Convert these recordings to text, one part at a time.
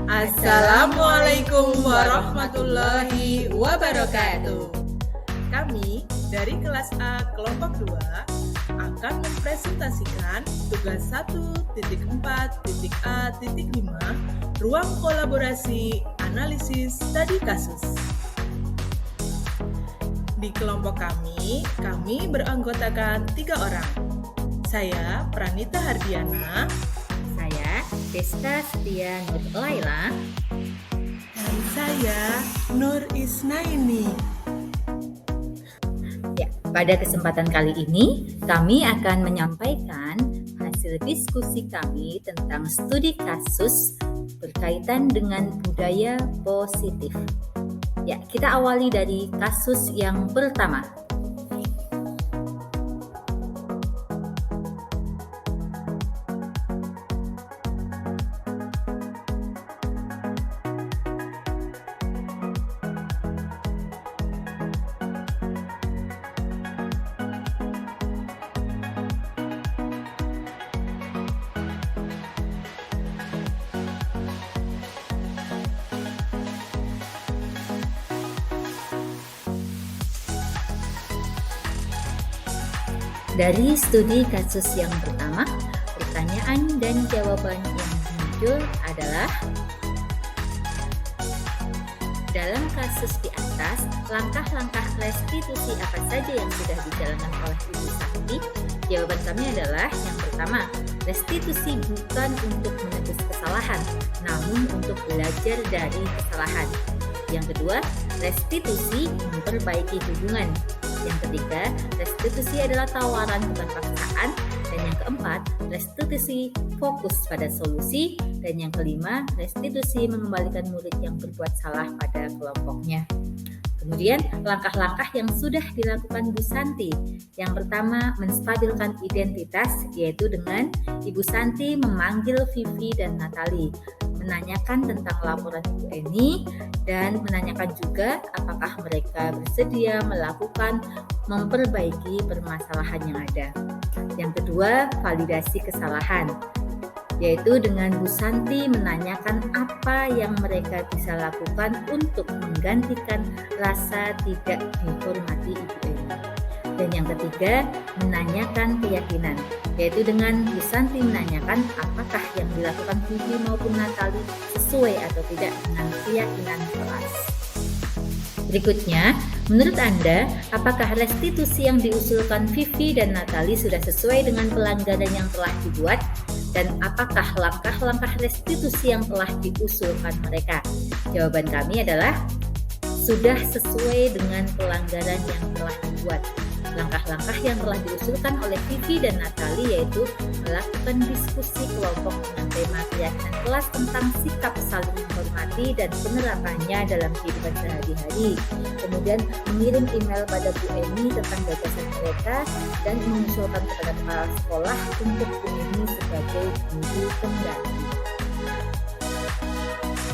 Assalamualaikum warahmatullahi wabarakatuh. Kami dari kelas A kelompok 2 akan mempresentasikan tugas 1.4.A.5 ruang kolaborasi analisis studi kasus. Di kelompok kami beranggotakan 3 orang. Saya Pranita Hardiana, Saya Deska Setia Nur Laila. dan saya Nur Isnaini. Ya, pada kesempatan kali ini kami akan menyampaikan hasil diskusi kami tentang studi kasus berkaitan dengan budaya positif. Ya, kita awali dari kasus yang pertama. Dari studi kasus yang pertama, pertanyaan dan jawaban yang muncul adalah: dalam kasus di atas, langkah-langkah restitusi apa saja yang sudah dijalankan oleh Ibu Sakti? Jawaban kami adalah yang pertama, restitusi bukan untuk menebus kesalahan, namun untuk belajar dari kesalahan. Yang kedua, restitusi memperbaiki hubungan. Yang ketiga, restitusi adalah tawaran bukan paksaan. Dan yang keempat, restitusi fokus pada solusi. Dan yang kelima, restitusi mengembalikan murid yang berbuat salah pada kelompoknya. Kemudian, langkah-langkah yang sudah dilakukan Bu Santi. Yang pertama, menstabilkan identitas, yaitu dengan Ibu Santi memanggil Vivi dan Natali, menanyakan tentang laporan Ibu Eni, dan menanyakan juga apakah mereka bersedia melakukan memperbaiki permasalahan yang ada. Yang kedua, validasi kesalahan, yaitu dengan Bu Santi menanyakan apa yang mereka bisa lakukan untuk menggantikan rasa tidak dihormati Ibu Eni. Dan yang ketiga, menanyakan keyakinan, yaitu dengan Bu Santi menanyakan apakah yang dilakukan Vivi maupun Natali sesuai atau tidak dengan keyakinan kelas. Berikutnya, menurut Anda, apakah restitusi yang diusulkan Vivi dan Natali sudah sesuai dengan pelanggaran yang telah dibuat? Dan apakah langkah-langkah restitusi yang telah diusulkan mereka? Jawaban kami adalah sudah sesuai dengan pelanggaran yang telah dibuat. Langkah-langkah yang telah diusulkan oleh Vivi dan Natali yaitu melakukan diskusi kelompok dengan tema keyakinan kelas tentang sikap saling menghormati dan penerapannya dalam kehidupan sehari-hari. Kemudian mengirim email pada Bu Eni tentang gagasan mereka dan mengusulkan kepada kepala sekolah untuk Bu Eni sebagai guru pengganti.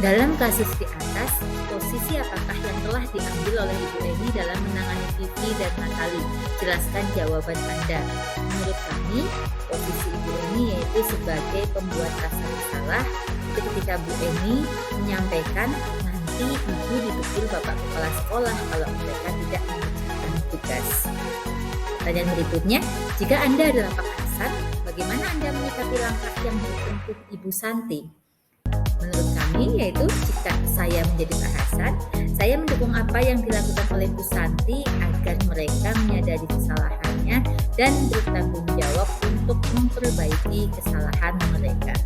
Dalam kasus di atas, posisi apakah yang telah diambil oleh Ibu Eni dalam menangani Vivi dan Natali? Jelaskan jawaban Anda. Menurut kami, posisi Ibu Eni yaitu sebagai pembuat rasa bersalah. Itu ketika Bu Eni menyampaikan nanti Ibu ditegur Bapak Kepala Sekolah kalau mereka tidak mengerjakan tugas. Pertanyaan berikutnya, jika Anda adalah Pak Hasan, bagaimana Anda menyikapi langkah yang ditempuh Ibu Santi? Menurut kami, yaitu jika saya menjadi Pak Hasan, saya mendukung apa yang dilakukan oleh Bu Santi agar mereka menyadari kesalahannya dan bertanggung jawab untuk memperbaiki kesalahan mereka.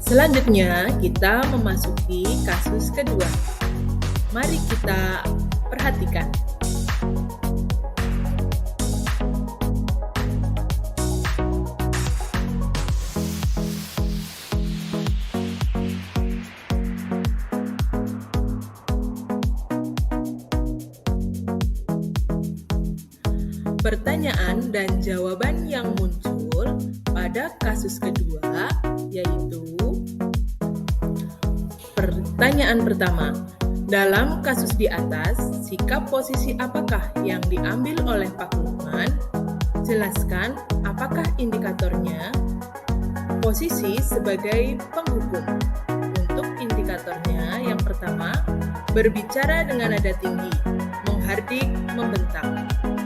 Selanjutnya, kita memasuki kasus kedua. Mari kita perhatikan. Pertanyaan dan jawaban yang muncul pada kasus kedua yaitu: pertanyaan pertama, dalam kasus di atas, sikap posisi apakah yang diambil oleh Pak Lukman? Jelaskan apakah indikatornya. posisi sebagai penghubung. Untuk indikatornya, yang pertama, berbicara dengan nada tinggi, menghardik, membentak.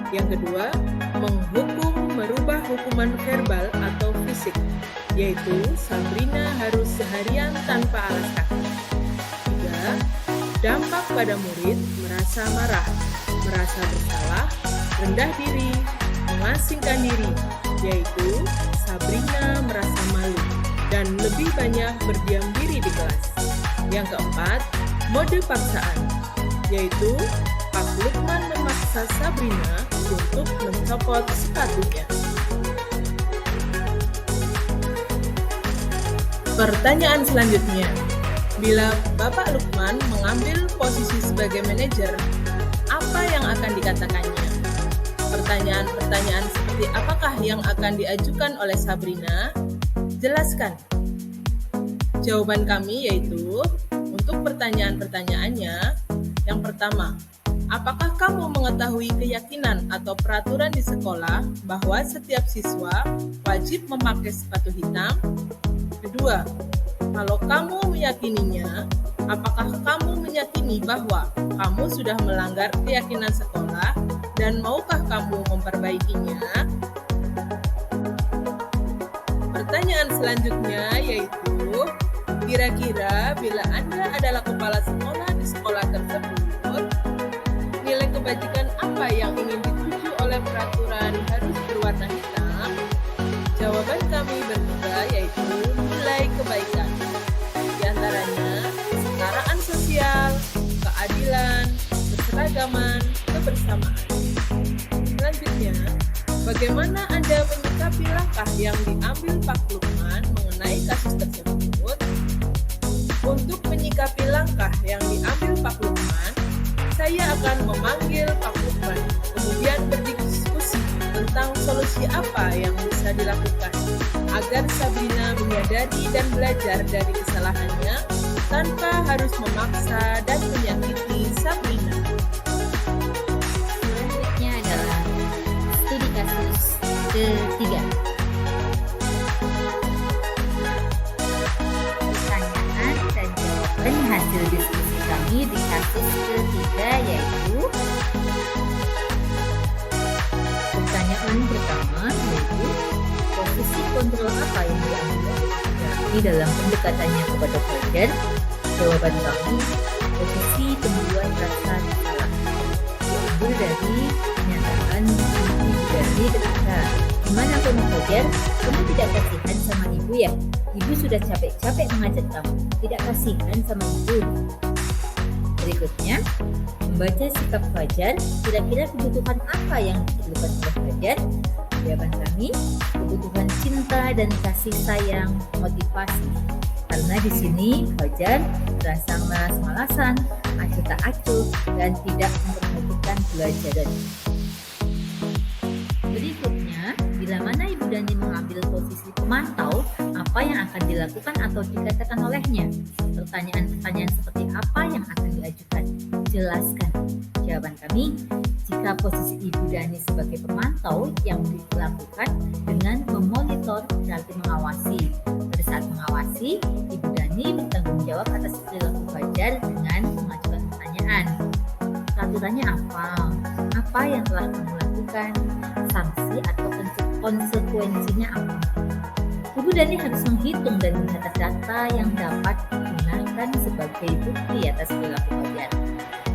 Yang kedua, menghukum, merubah hukuman verbal atau fisik, yaitu Sabrina harus seharian tanpa alas kaki. Tiga, dampak pada murid merasa marah, merasa bersalah, rendah diri, mengasingkan diri, yaitu Sabrina merasa malu dan lebih banyak berdiam diri di kelas. Yang keempat, mode paksaan, yaitu Pak Lukman memaksa Sabrina untuk mencopot sepatunya. Pertanyaan selanjutnya, bila Bapak Lukman mengambil posisi sebagai manajer, apa yang akan dikatakannya? Pertanyaan-pertanyaan seperti apakah yang akan diajukan oleh Sabrina? Jelaskan. Jawaban kami yaitu, untuk pertanyaan-pertanyaannya, yang pertama, apakah kamu mengetahui keyakinan atau peraturan di sekolah bahwa setiap siswa wajib memakai sepatu hitam? Kedua, kalau kamu meyakininya, apakah kamu meyakini bahwa kamu sudah melanggar keyakinan sekolah dan maukah kamu memperbaikinya? Pertanyaan selanjutnya yaitu, kira-kira bila Anda adalah kepala sekolah di sekolah tersebut, nilai kebajikan apa yang ingin dituju oleh peraturan harus berwarna hitam? Jawaban kami bertiga yaitu nilai kebaikan. Di antaranya kesetaraan sosial, keadilan, keseragaman, kebersamaan. Selanjutnya, bagaimana Anda menyikapi langkah yang diambil Pak Lukman mengenai kasus tersebut? Untuk menyikapi langkah yang diambil Pak Lukman, saya akan memanggil Pak Lukman, kemudian berdiskusi tentang solusi apa yang bisa dilakukan agar Sabrina menyadari dan belajar dari kesalahannya tanpa harus memaksa dan menyakiti Sabrina. Selanjutnya adalah studi kasus ketiga. Pertanyaan dan jawaban hasil diskusi kami di kasus ketiga yaitu, pertanyaan pertama yaitu, posisi kontrol apa yang diambil kami dalam pendekatannya kepada pelajar? Jawaban kami, posisi pembuat rasa bersalah. Diambil dari pernyataan dari ketika, gimana kamu pelajar, kamu tidak kasihan sama ibu ya? Ibu sudah capek-capek mengajar kamu, tidak kasihan sama ibu. Berikutnya, membaca sikap Fajar, kira-kira kebutuhan apa yang diperlukan oleh Fajar? Jawaban kami, kebutuhan cinta dan kasih sayang, motivasi. Karena di sini Fajar merasa malas-malasan, acuh tak acuh, dan tidak memperhatikan pelajaran. Berikutnya, bila mana Ibu Dani mengambil posisi pemantau, apa yang akan dilakukan atau dikatakan olehnya? Pertanyaan-pertanyaan seperti apa yang akan diajukan? Jelaskan. Jawaban kami, jika posisi Ibu Dani sebagai pemantau yang dilakukan dengan memonitor berarti mengawasi. Pada saat mengawasi, Ibu Dani bertanggung jawab atas perilaku Fajar dengan mengajukan pertanyaan. Peraturannya apa? Apa yang telah kamu lakukan? Sanksi atau konsekuensinya apa? Ibu Dani harus menghitung dan mencatat data yang dapat digunakan sebagai bukti atas perilaku Fajar.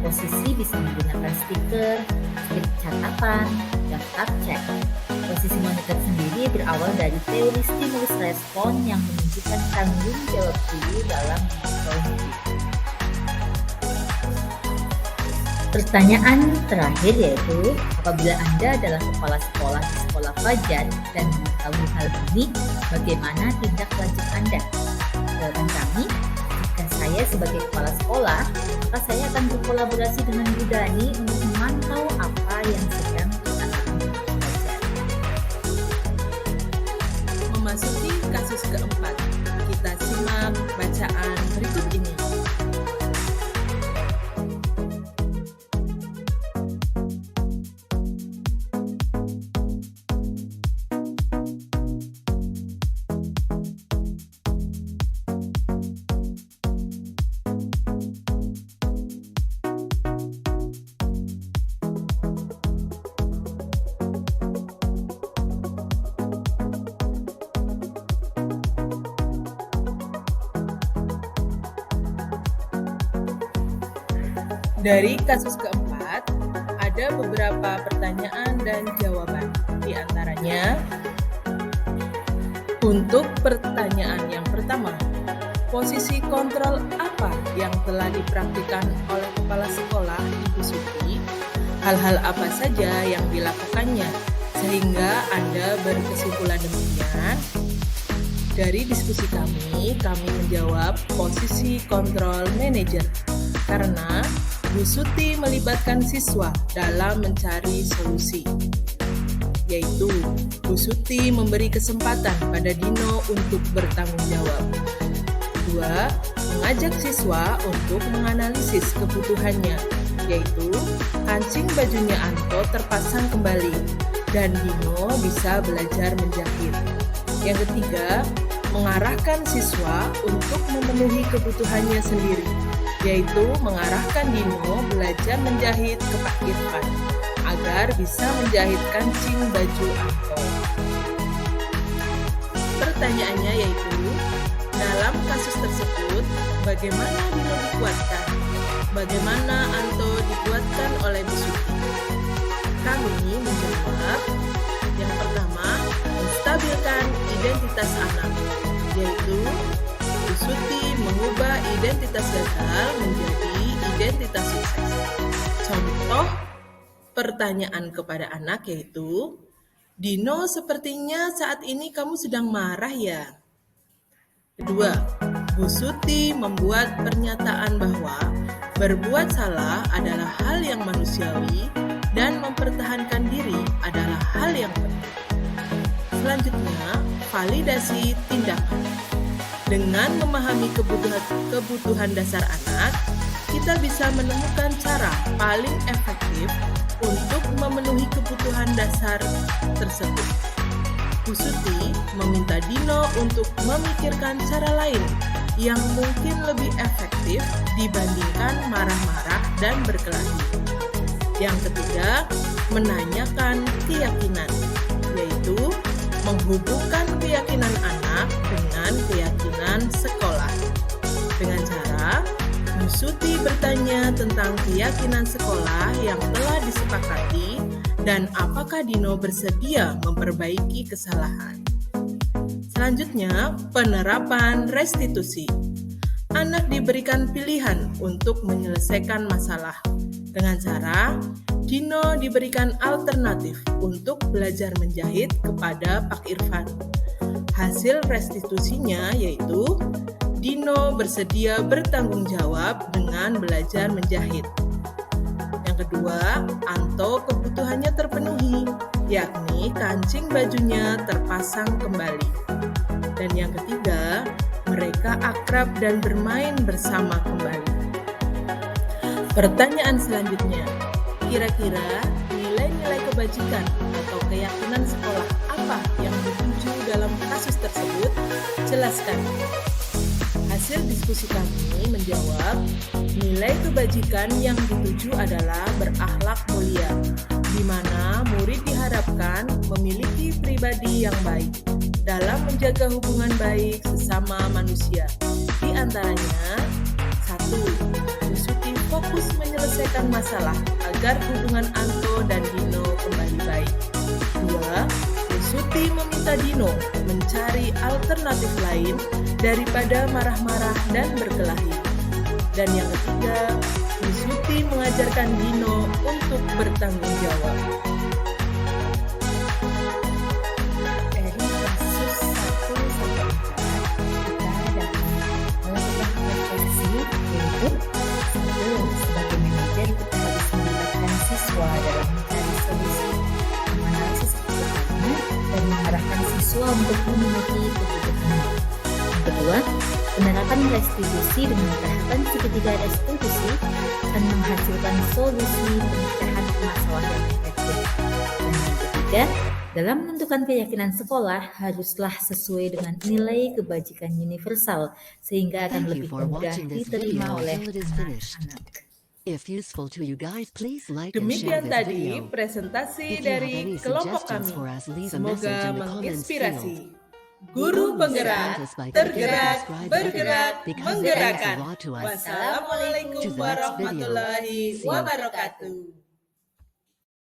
Posisi bisa menggunakan stiker, slip catatan, daftar cek. Posisi monitor sendiri berawal dari teori stimulus respon yang menunjukkan tanggung jawab guru dalam memonitor. Pertanyaan terakhir yaitu, apabila Anda adalah kepala sekolah di sekolah Fajar dan mengetahui hal ini, bagaimana tindak lanjut Anda? Jawaban kami, jika saya sebagai kepala sekolah, maka saya akan berkolaborasi dengan Bu Dani untuk memantau apa yang sedang dilakukan Fajar. Memasuki kasus keempat, kita simak bacaan berikut ini. Dari kasus keempat, ada beberapa pertanyaan dan jawaban. Di antaranya, untuk pertanyaan yang pertama, posisi kontrol apa yang telah dipraktikkan oleh kepala sekolah Ibu Suti? Hal-hal apa saja yang dilakukannya sehingga Anda berkesimpulan demikian? Dari diskusi kami menjawab posisi kontrol manajer karena Bu Suti melibatkan siswa dalam mencari solusi, yaitu Bu Suti memberi kesempatan pada Dino untuk bertanggung jawab. 2. Mengajak siswa untuk menganalisis kebutuhannya, yaitu kancing bajunya Anto terpasang kembali dan Dino bisa belajar menjahit. Yang ketiga, mengarahkan siswa untuk memenuhi kebutuhannya sendiri, yaitu mengarahkan Dino belajar menjahit ke Pak Irfan agar bisa menjahit kancing baju Anto. Pertanyaannya yaitu, dalam kasus tersebut, bagaimana Dino dikuatkan? Bagaimana Anto dikuatkan oleh Bu Suti? Kami menjawab, yang pertama, menstabilkan identitas anak, yaitu Bu Suti mengubah identitas gagal menjadi identitas sukses. Contoh pertanyaan kepada anak yaitu, Dino, sepertinya saat ini kamu sedang marah ya? Kedua, Bu Suti membuat pernyataan bahwa berbuat salah adalah hal yang manusiawi dan mempertahankan diri adalah hal yang penting. Selanjutnya, validasi tindakan. Dengan memahami kebutuhan dasar anak, kita bisa menemukan cara paling efektif untuk memenuhi kebutuhan dasar tersebut. Bu Suti meminta Dino untuk memikirkan cara lain yang mungkin lebih efektif dibandingkan marah-marah dan berkelahi. Yang ketiga, menanyakan keyakinan, yaitu menghubungkan keyakinan anak dengan keyakinan sekolah. Dengan cara Bu Suti bertanya tentang keyakinan sekolah yang telah disepakati dan apakah Dino bersedia memperbaiki kesalahan. Selanjutnya, penerapan restitusi. Anak diberikan pilihan untuk menyelesaikan masalah. Dengan cara, Dino diberikan alternatif untuk belajar menjahit kepada Pak Irfan. Hasil restitusinya yaitu Dino bersedia bertanggung jawab dengan belajar menjahit. Yang kedua, Anto kebutuhannya terpenuhi, yakni kancing bajunya terpasang kembali. Dan yang ketiga, mereka akrab dan bermain bersama kembali. Pertanyaan selanjutnya, kira-kira nilai-nilai kebajikan atau keyakinan sekolah apa yang dituju dalam kasus tersebut? Jelaskan. Hasil diskusi kami menjawab, nilai kebajikan yang dituju adalah berakhlak mulia, di mana murid diharapkan memiliki pribadi yang baik dalam menjaga hubungan baik sesama manusia. Di antaranya, 1. Bu Suti fokus menyelesaikan masalah agar hubungan Anto dan Dino kembali baik. 2. Bu Suti meminta Dino mencari alternatif lain daripada marah-marah dan berkelahi. Dan yang ketiga, Bu Suti mengajarkan Dino untuk bertanggung jawab. Dari kasus 1-4, kita dapat melakukan refleksi, yaitu 1. Sebagai manajer, kita harus melibatkan siswa dalam mencari solusi, menganalisis kebutuhannya, dan mengarahkan siswa untuk memenuhi kebutuhannya. Yang kedua, penerapan restitusi dengan tahapan segitiga restitusi akan menghasilkan solusi pemecahan masalah yang efektif. Dan yang ketiga, dalam menentukan keyakinan sekolah haruslah sesuai dengan nilai kebajikan universal sehingga akan lebih mudah diterima oleh anak-anak. Demikian tadi presentasi dari kelompok kami. Semoga menginspirasi. Guru penggerak, tergerak, bergerak, menggerakkan. Wassalamualaikum warahmatullahi wabarakatuh.